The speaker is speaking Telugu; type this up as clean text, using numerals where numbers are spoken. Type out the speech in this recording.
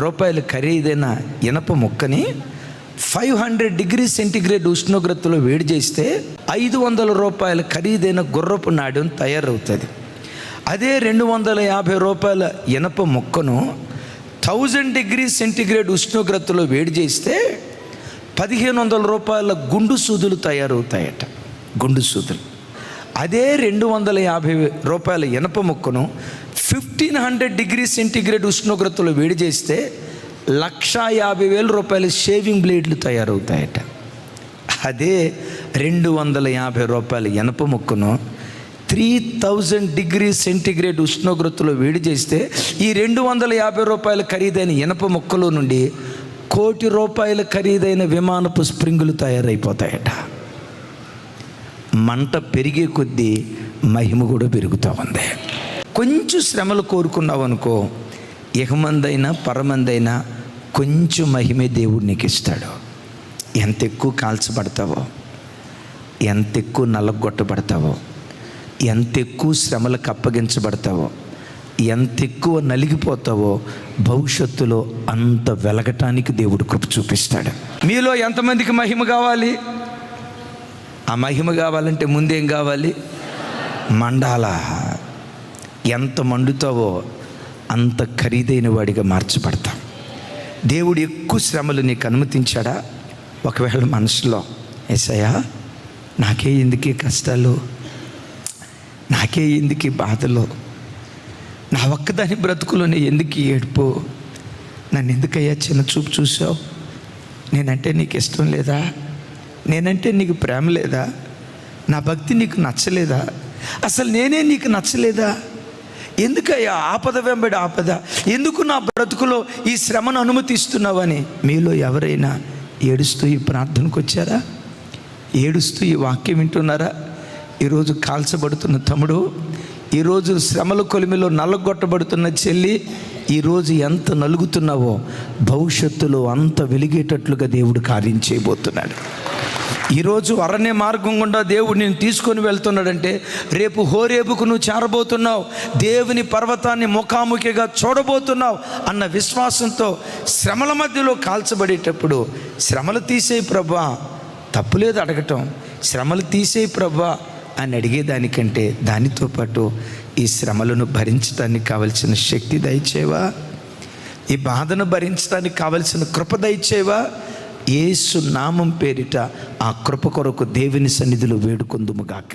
రూపాయలు ఖరీదైన ఇనప ముక్కని 500 డిగ్రీ సెంటిగ్రేడ్ ఉష్ణోగ్రతలో వేడి చేస్తే రూపాయలు ఖరీదైన గుర్రపు నాడ్యం తయారవుతుంది. అదే రూపాయల ఇనప ముక్కను 1000 డిగ్రీ సెంటిగ్రేడ్ ఉష్ణోగ్రతలో వేడి చేస్తే రూపాయల గుండు సూదులు తయారవుతాయట. గుండు సూదులు. అదే రూపాయల ఇనప ముక్కను 1500 డిగ్రీ సెంటిగ్రేడ్ ఉష్ణోగ్రతలో వేడి చేస్తే 1,50,000 రూపాయల షేవింగ్ బ్లేడ్లు తయారవుతాయట. అదే రూపాయల ఇనప ముక్కను 3000 డిగ్రీ సెంటిగ్రేడ్ ఉష్ణోగ్రతలో వేడి చేస్తే ఈ రూపాయల ఖరీదైన ఇనప ముక్కలో నుండి ₹1,00,00,000 ఖరీదైన విమానపు స్ప్రింగులు తయారైపోతాయట. మంట పెరిగే కొద్దీ మహిమ కూడా పెరుగుతూ ఉంది. కొంచెం శ్రమలు కోరుకున్నావు అనుకో, ఇహమందైనా పరమందైనా కొంచెం మహిమే దేవుడు నీకు ఇస్తాడు. ఎంత ఎక్కువ కాల్చబడతావో, ఎంత ఎక్కువ నలగొట్టబడతావో, ఎంత ఎక్కువ శ్రమలకు అప్పగించబడతావో, ఎంత ఎక్కువ నలిగిపోతావో భవిష్యత్తులో అంత వెలగటానికి దేవుడు కృప చూపిస్తాడు. మీలో ఎంతమందికి మహిమ కావాలి? ఆ మహిమ కావాలంటే ముందేం కావాలి? మండాల. ఎంత మండుతావో అంత ఖరీదైన వాడిగా మార్చబడతాం. దేవుడు ఎక్కువ శ్రమలు నీకు అనుమతించాడా? ఒకవేళ మనసులో యేసయ్యా నాకే ఎందుకు కష్టాలు, నాకే ఎందుకు బాధలు, నా ఒక్కదాని బ్రతుకులోనే ఎందుకు ఏడుపు, నన్ను ఎందుకయ్యా చిన్న చూపు చూసావు, నేనంటే నీకు ఇష్టం లేదా, నేనంటే నీకు ప్రేమ లేదా, నా భక్తి నీకు నచ్చలేదా, అసలు నేనే నీకు నచ్చలేదా, ఎందుకయ్యా ఆపద వెంబడి ఆపద, ఎందుకు నా బ్రతుకులో ఈ శ్రమను అనుమతిస్తున్నావని మీలో ఎవరైనా ఏడుస్తూ ఈ ప్రార్థనకు వచ్చారా? ఏడుస్తూ ఈ వాక్యం వింటున్నారా? ఈరోజు కాల్చబడుతున్న తమ్ముడు, ఈరోజు శ్రమల కొలిమిలో నల్లగొట్టబడుతున్న చెల్లి, ఈరోజు ఎంత నలుగుతున్నావో భవిష్యత్తులో అంత వెలిగేటట్లుగా దేవుడు కార్యం చేయబోతున్నాడు. ఈరోజు అరణ్య మార్గం గుండా దేవుడు నేను తీసుకొని వెళ్తున్నాడంటే రేపు హోరేబుకు నువ్వు చేరబోతున్నావు, దేవుని పర్వతాన్ని ముఖాముఖిగా చూడబోతున్నావు అన్న విశ్వాసంతో శ్రమల మధ్యలో కాల్చబడేటప్పుడు శ్రమలు తీసేయి ప్రభువా, తప్పులేదు అడగటం, శ్రమలు తీసేయి ప్రభువా అని అడిగేదానికంటే దానితో పాటు ఈ శ్రమలను భరించడానికి కావలసిన శక్తి దయచేవా, ఈ బాధను భరించడానికి కావలసిన కృప దయచేవా. యేసు నామం పేరిట ఆ కృప కొరకు దేవుని సన్నిధిలో వేడుకొందుముగాక.